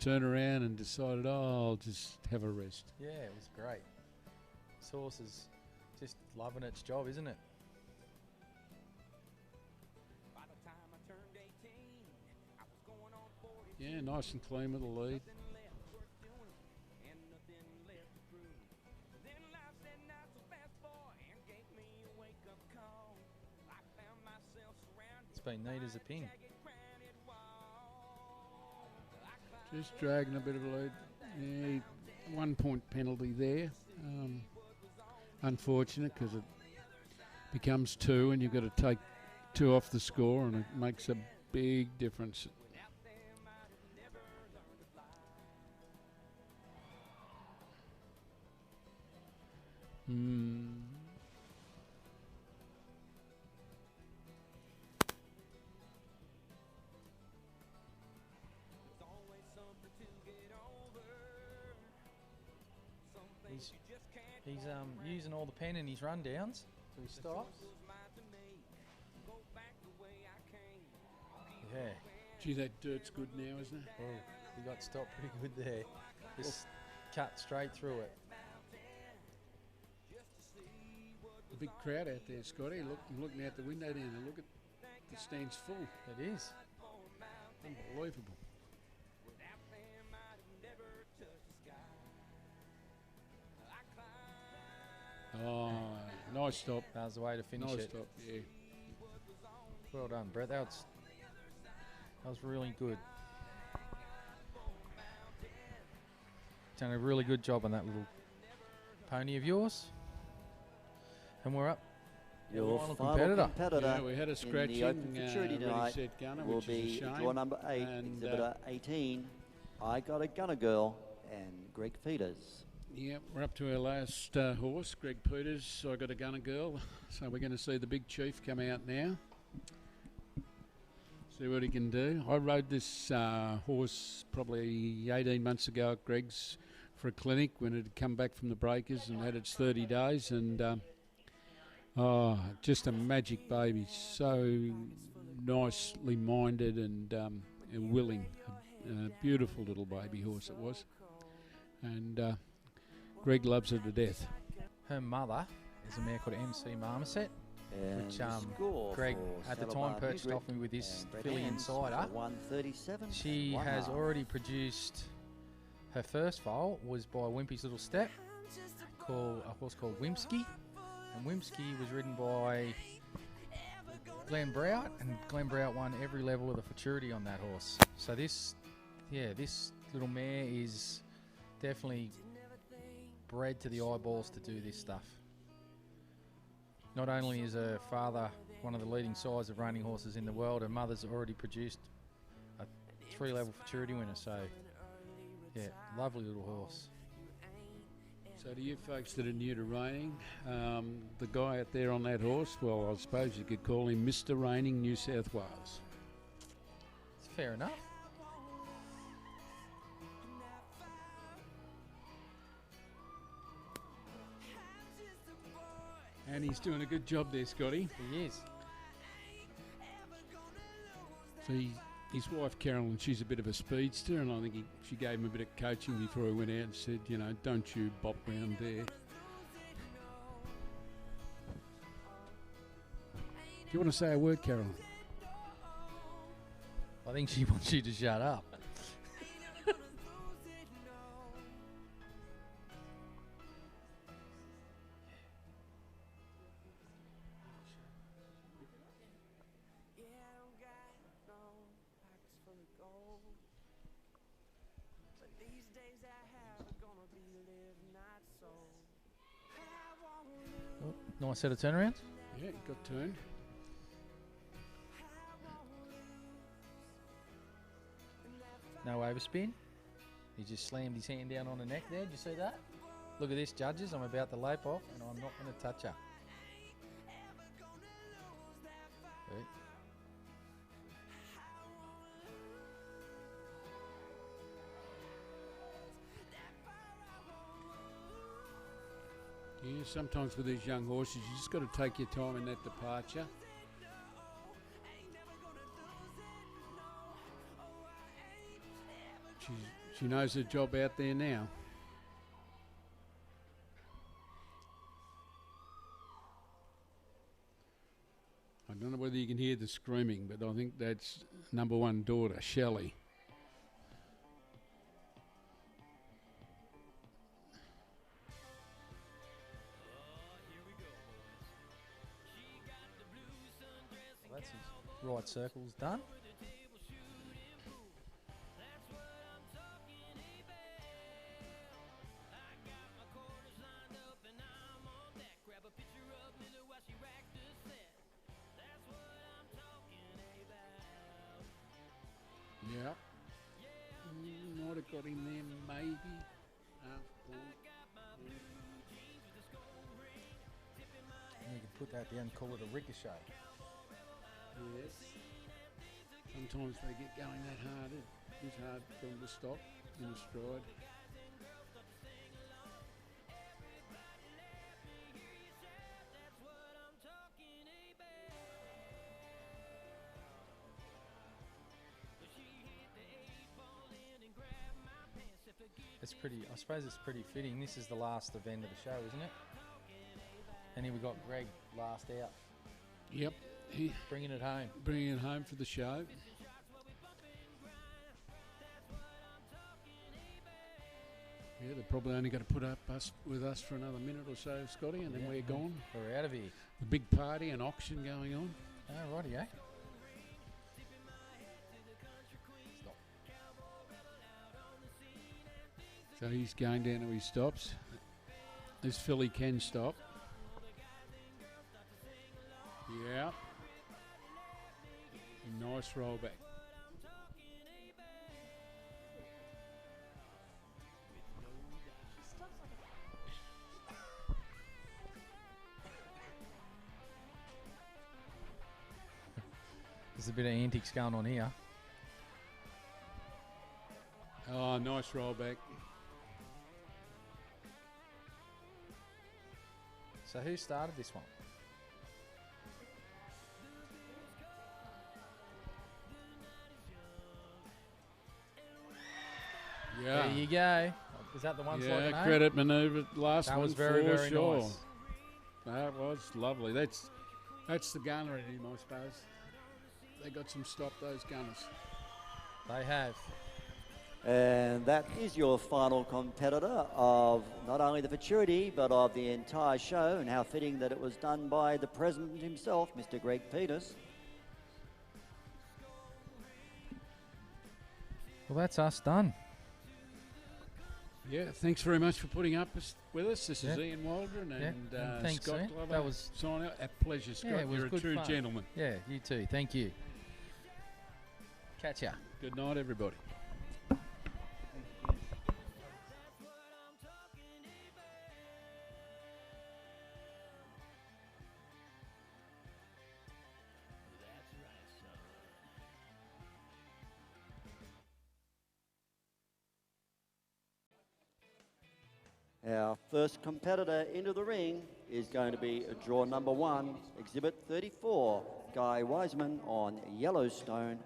turn around and decided, oh, I'll just have a rest. Yeah, it was great. This horse is just loving its job, isn't it? Yeah, nice and clean with the lead. It's been neat as a pin. Just dragging a bit of a lead. Yeah, 1 point penalty there. Unfortunate because it becomes 2 and you've got to take 2 off the score, and it makes a big difference. He's using all the pen in his rundowns, so he stops. Yeah. Gee, that dirt's good now, isn't it? Oh, he got stopped pretty good there. Just cut straight through it. A big crowd out there, Scotty. Look, I'm looking out the window down there. Look at the stand's full. It is. Unbelievable. Oh, nice stop. That was the way to finish nice it. Stop, yeah. Well done, Brett. That was really good. Done a really good job on that little pony of yours. And we're up. Your final competitor. Yeah, we had a scratching. In the open futurity ready, tonight set, gunner, will which is a be shame. draw number 8, And, exhibitor 18. I Got a Gunner Girl and Greg Peters. Yeah, we're up to our last horse, Greg Peters. I Got a Gunner Girl. So we're going to see the big chief come out now. See what he can do. I rode this horse probably 18 months ago at Greg's for a clinic when it had come back from the breakers and had its 30 days. And just a magic baby. So nicely minded and willing. A beautiful little baby horse it was. And Greg loves her to death. Her mother is a mare called MC Marmoset, And which score Greg for at the time Saddlebar purchased Hugh off me with this and Brett filly Hands insider. for 137. She and has 1/2. already produced her first foal was by Wimpy's Little Step, called a horse called Wimpsky, and Wimpsky was ridden by Glenn Brout, and Glenn Brout won every level of the futurity on that horse. So this little mare is definitely bred to the eyeballs to do this stuff. Not only is her father one of the leading sires of reining horses in the world, her mother's already produced a 3-level futurity winner. So, yeah, lovely little horse. So to you folks that are new to reining, the guy out there on that horse, well, I suppose you could call him Mr. Reining New South Wales. It's fair enough. And he's doing a good job there, Scotty. He is. So his wife Carolyn, she's a bit of a speedster, and I think she gave him a bit of coaching before he went out and said, you know, don't you bop round there. Do you want to say a word, Carolyn? I think she wants you to shut up. Oh, nice set of turnarounds. Yeah, got turned. No overspin. He just slammed his hand down on the neck there. Did you see that? Look at this, judges. I'm about to lope off, and I'm not going to touch her. See? Yeah, sometimes with these young horses, you just got to take your time in that departure. She knows her job out there now. I don't know whether you can hear the screaming, but I think that's number one daughter, Shelley. Well, that's his right circle's done. Yeah. Might have got him there, maybe. And you can put that down and call it a ricochet. Yes. Sometimes they get going that hard. It is hard for them to stop in a stride. It's pretty, I suppose it's pretty fitting. This is the last event of the show, isn't it? And here we got Greg last out, Yep. He bringing it home. bringing it home for the show. Yeah, they're probably only going to put up with us for another minute or so, Scotty, and then Yeah. we're gone. We're out of here. The big party and auction going on. Oh, righty, eh? Stop. So he's going down to his stops. This filly can stop. Yeah. Nice roll back. There's a bit of antics going on here. Oh, nice roll back. So who started this one? Yeah. There you go. Is that the one slot? Yeah, credit manoeuvre last That one was very, for very sure. nice. That was lovely. That's the gunner in him, I suppose. They got some stop, those gunners. They have. And that is your final competitor of not only the futurity, but of the entire show, and how fitting that it was done by the president himself, Mr. Greg Peters. Well, that's us done. Yeah, thanks very much for putting up with us. This is Yeah. Ian Waldron and And thanks, Scott Ian. Glover. That was- sign out. A pleasure, Scott. Yeah, it was You're a good true fun. gentleman. Yeah, you too. Thank you. Catch ya. Good night, everybody. Our first competitor into the ring is going to be draw number 1, exhibit 34, Guy Wiseman on Yellowstone.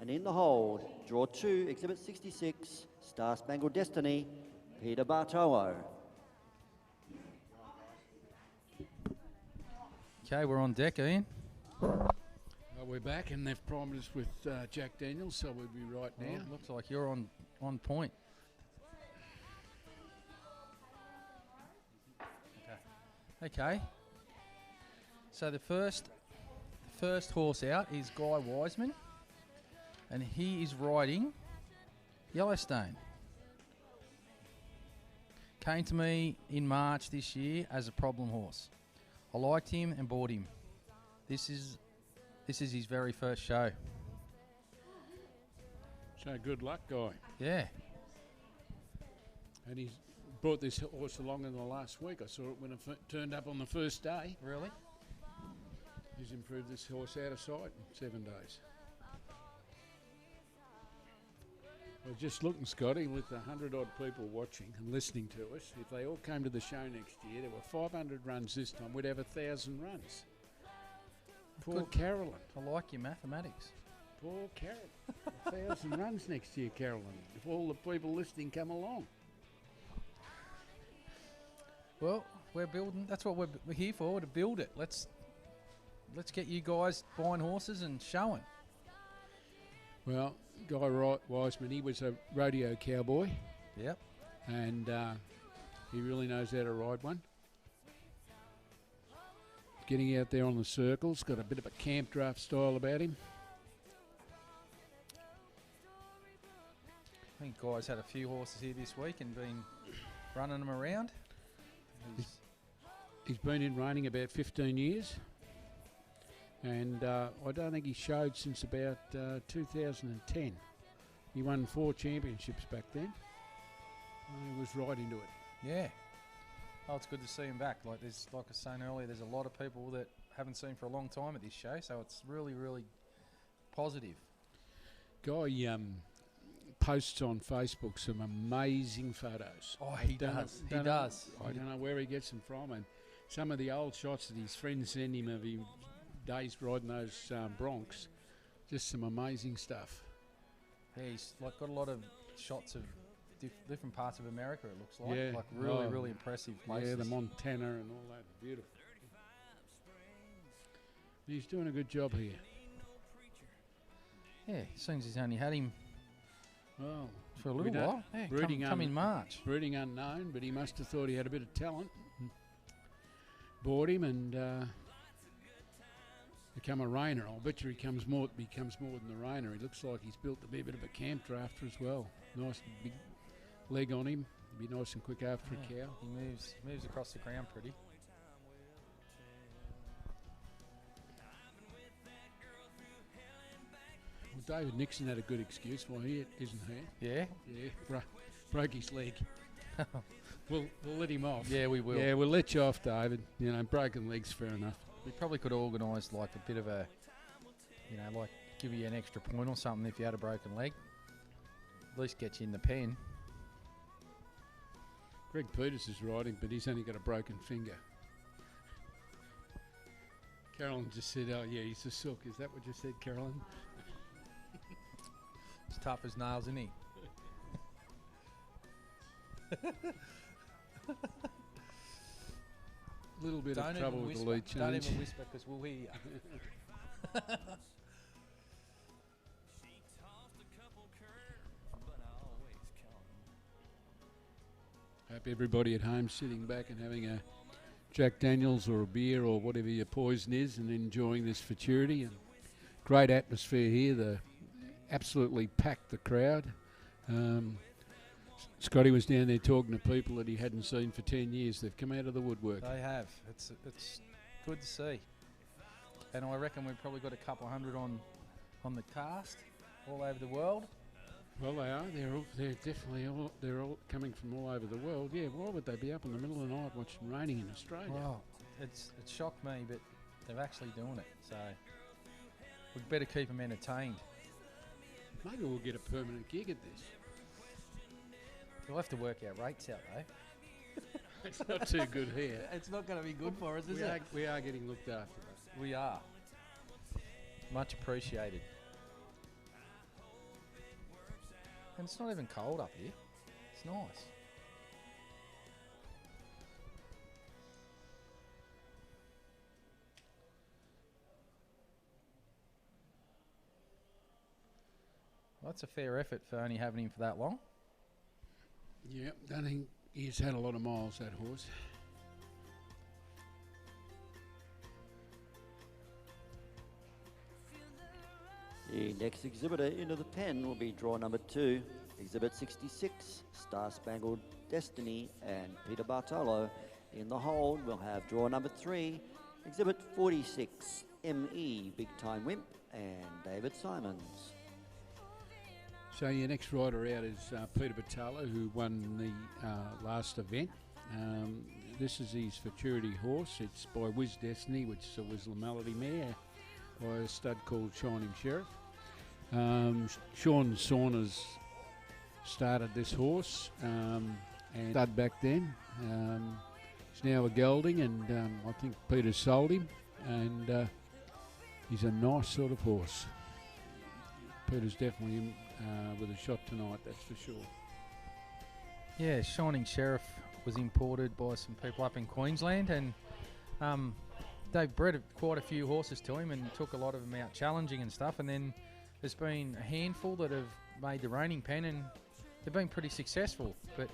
And in the hold, draw 2, exhibit 66, Star Spangled Destiny, Peter Bartowo. Okay, we're on deck, Ian. We're back, and they've primed us with Jack Daniels, so we'll be right now. Well, looks like you're on point. Okay. So the first horse out is Guy Wiseman, and he is riding Yellowstone. Came to me in March this year as a problem horse. I liked him and bought him. This is his very first show. So good luck, Guy. Yeah. And he's brought this horse along in the last week. I saw it when it turned up on the first day. Really? He's improved this horse out of sight in 7 days. I was just looking, Scotty, with 100-odd people watching and listening to us, if they all came to the show next year, there were 500 runs this time, we'd have 1,000 runs. Poor Good. Carolyn. I like your mathematics. Poor Carol. 1,000 runs next year, Carolyn, if all the people listening come along. Well, we're building. That's what we're here for, to build it. Let's get you guys buying horses and showing. Well, Guy Wiseman, he was a rodeo cowboy. Yep. And he really knows how to ride one. Getting out there on the circles, got a bit of a camp draft style about him. I think Guy's had a few horses here this week and been running them around. He's been in reining about 15 years. And I don't think he showed since about 2010. He won 4 championships back then. He was right into it. Yeah. Oh, it's good to see him back. Like I was saying earlier, there's a lot of people that haven't seen for a long time at this show, so it's really, really positive. Guy posts on Facebook some amazing photos. Oh, he does. He does. I don't know where he gets them from, and some of the old shots that his friends send him of his days riding those broncs, just some amazing stuff. Yeah, he's got a lot of shots of different parts of America, it looks like. Yeah. Like really, really impressive places. Yeah, the Montana and all that. Beautiful. He's doing a good job here. Yeah, seems he's only had him for a little while. Yeah, come in March. Breeding unknown, but he must have thought he had a bit of talent. Bought him and become a reiner. I'll bet you becomes more than the reiner. He looks like he's built to be a bit of a camp drafter as well. Nice big leg on him. Be nice and quick after a cow. He moves across the ground pretty. Well, David Nixon had a good excuse why he isn't here. Yeah? Yeah, broke his leg. We'll let him off. Yeah, we will. Yeah, we'll let you off, David. You know, broken leg's fair enough. We probably could organise like a bit of a, like give you an extra point or something if you had a broken leg. At least get you in the pen. Greg Peters is riding, but he's only got a broken finger. Carolyn just said, oh yeah, he's a sook. Is that what you said, Carolyn? He's tough as nails, isn't he? Little bit of trouble with the lead change. Don't even whisper because we'll hear you. Hope everybody at home sitting back and having a Jack Daniels or a beer or whatever your poison is and enjoying this futurity. And great atmosphere here. The absolutely packed the crowd. Scotty was down there talking to people that he hadn't seen for 10 years. They've come out of the woodwork. They have. It's good to see. And I reckon we've probably got a couple hundred on the cast all over the world. Well, they are. They're definitely all coming from all over the world. Yeah, why would they be up in the middle of the night watching raining in Australia? Well, it shocked me, but they're actually doing it. So we'd better keep them entertained. Maybe we'll get a permanent gig at this. We'll have to work our rates out, though. It's not too good here. It's not going to be good for us, is it? We are getting looked after, though. We are. Much appreciated. And it's not even cold up here. It's nice. Well, that's a fair effort for only having him for that long. Yeah, don't think he's had a lot of miles, that horse. The next exhibitor into the pen will be draw number 2, Exhibit 66, Star Spangled Destiny and Peter Bartolo. In the hold, we'll have draw number 3, Exhibit 46, ME, Big Time Wimp, and David Simons. So your next rider out is Peter Bartolo, who won the last event. This is his futurity horse. It's by Wiz Destiny, which is a Whistler Melody mare, by a stud called Shining Sheriff. Sean Saunders started this horse and stud back then. He's now a gelding, and I think Peter sold him, and he's a nice sort of horse. Peter's definitely in, with a shot tonight, that's for sure. Yeah, Shining Sheriff was imported by some people up in Queensland, and they've bred quite a few horses to him and took a lot of them out challenging and stuff. And then there's been a handful that have made the reining pen, and they've been pretty successful. But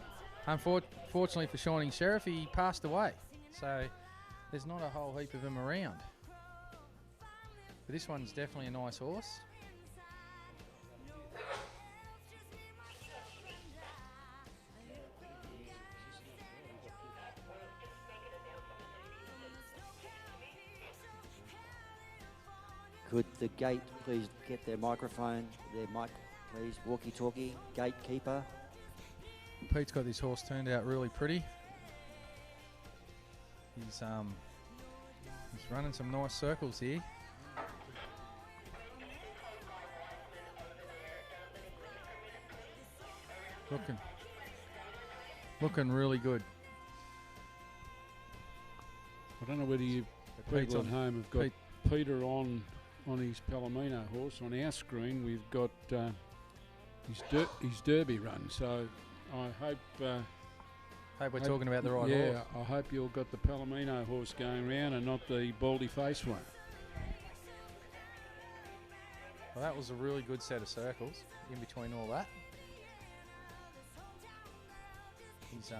unfortunately for Shining Sheriff, he passed away. So there's not a whole heap of them around. But this one's definitely a nice horse. Could the gate please get their microphone, their mic, please? Walkie-talkie, gatekeeper. Pete's got this horse turned out really pretty. He's running some nice circles here. Looking really good. I don't know whether you Pete's people on at home have got Peter on his Palomino horse. On our screen, we've got his Derby run. So I hope. Hope we're talking about the right yeah, horse. I hope you've got the Palomino horse going round and not the baldy face one. Well, that was a really good set of circles in between all that. He's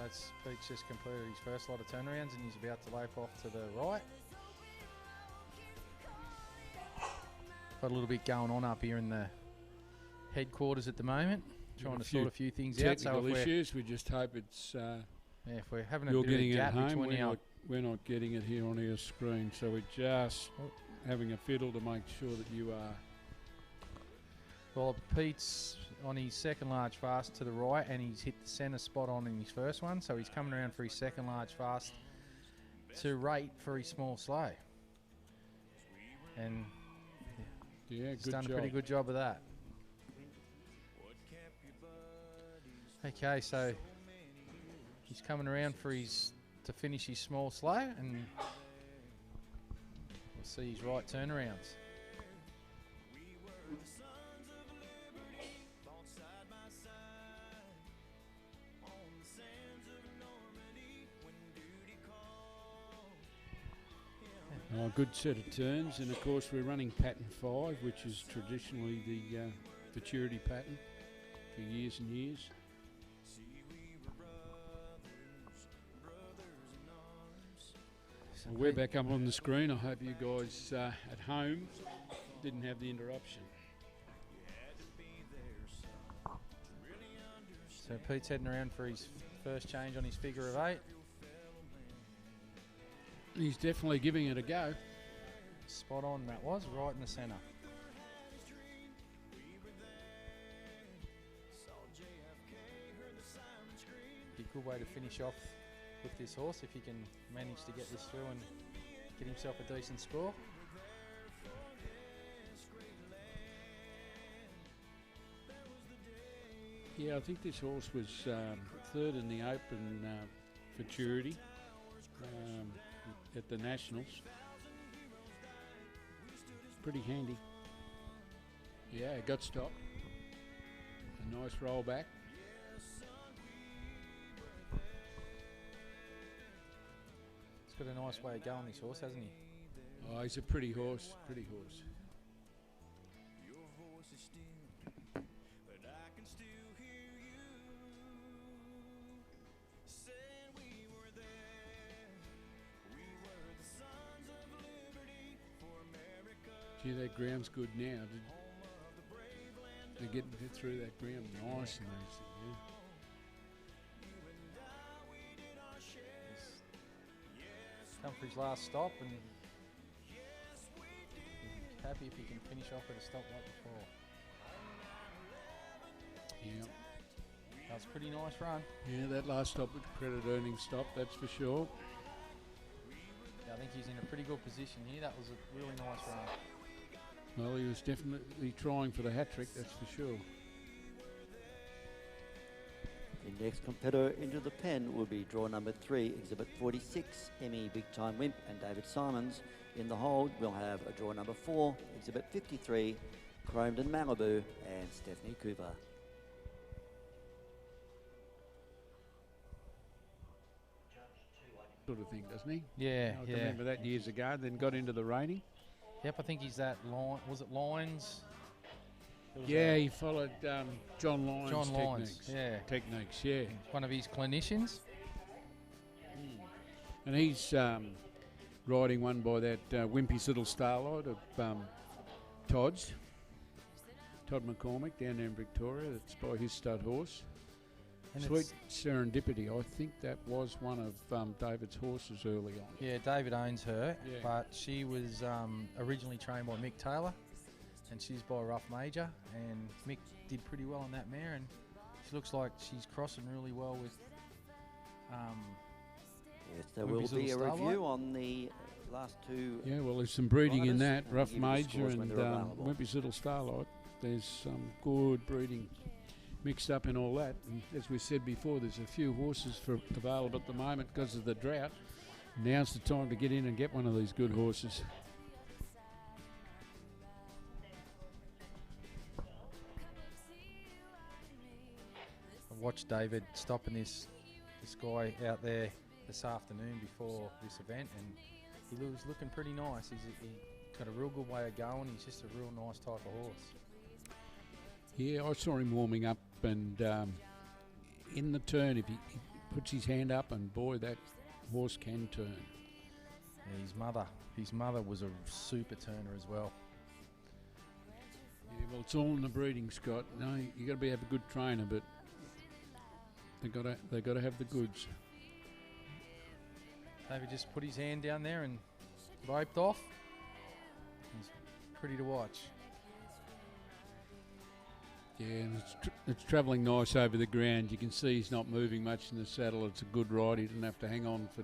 that's Pete's just completed his first lot of turnarounds and he's about to lope off to the right. Got a little bit going on up here in the headquarters at the moment, trying to sort a few things out. Technical issues. We just hope it's. Yeah, if we're having a you're bit of getting a it gap at home. between We're not getting it here on our screen, so we're just having a fiddle to make sure that you are. Well, Pete's on his second large fast to the right, and he's hit the centre spot on in his first one, so he's coming around for his second large fast to rate for his small slow. And yeah, he's good done job. a pretty good job of that. Okay, so he's coming around for to finish his small slow, and we'll see his right turnarounds. Good set of turns, and of course we're running pattern 5, which is traditionally the futurity pattern for years and years. Well, we're back up on the screen. I hope you guys at home didn't have the interruption. So Pete's heading around for his first change on his figure of 8. He's definitely giving it a go. Spot on, that was right in the centre. Be a good way to finish off with this horse if he can manage to get this through and get himself a decent score. Yeah, I think this horse was third in the Open futurity at the Nationals. Pretty handy. Yeah, it got stopped. A nice roll back. He's got a nice way of going, this horse, hasn't he? Oh, he's a pretty horse, pretty horse. Gee, that ground's good now. They're getting through that ground nice and easy, yeah. He's come for his last stop and happy if he can finish off at a stop like before. Yeah. That was a pretty nice run. Yeah, that last stop was a credit earning stop, that's for sure. Yeah, I think he's in a pretty good position here. That was a really nice run. Well, he was definitely trying for the hat-trick, that's for sure. The next competitor into the pen will be draw number 3, exhibit 46, Emmy Big Time Wimp and David Simons. In the hold, we'll have a draw number 4, exhibit 53, Chromedon Malibu and Stephanie Cooper. Sort of thing, doesn't he? Yeah, I can remember that years ago, then got into the reining. Yep, I think he's that line. Was it Lines? Yeah, he followed John Lyons' John Lyons, techniques, yeah. one of his clinicians. And he's riding one by that Wimpy's Little Starlight of Todd's. Todd McCormick down there in Victoria. That's by his stud horse. And Sweet Serendipity. I think that was one of David's horses early on. Yeah, David owns her, Yeah. but she was originally trained by Mick Taylor, and she's by Rough Major, and Mick did pretty well on that mare, and she looks like she's crossing really well with Yes, there Wimpy's will be a Little review Starlight. on the last two. Yeah, well, there's some breeding in riders, that. and Rough give you the Major scores when and they're available. Wimpy's Little Starlight. There's some good breeding mixed up in all that. And as we said before, there's a few horses available at the moment because of the drought. Now's the time to get in and get one of these good horses. I watched David stopping this guy out there this afternoon before this event, and he was looking pretty nice. He's got a real good way of going. He's just a real nice type of horse. Yeah, I saw him warming up, and in the turn, if he puts his hand up, and boy, that horse can turn. Yeah, his mother was a super turner as well. Yeah, well, it's all in the breeding, Scott. No, you got to have a good trainer, but they got to have the goods. David just put his hand down there and roped off. He's pretty to watch. Yeah, and it's travelling nice over the ground. You can see he's not moving much in the saddle. It's a good ride. He didn't have to hang on for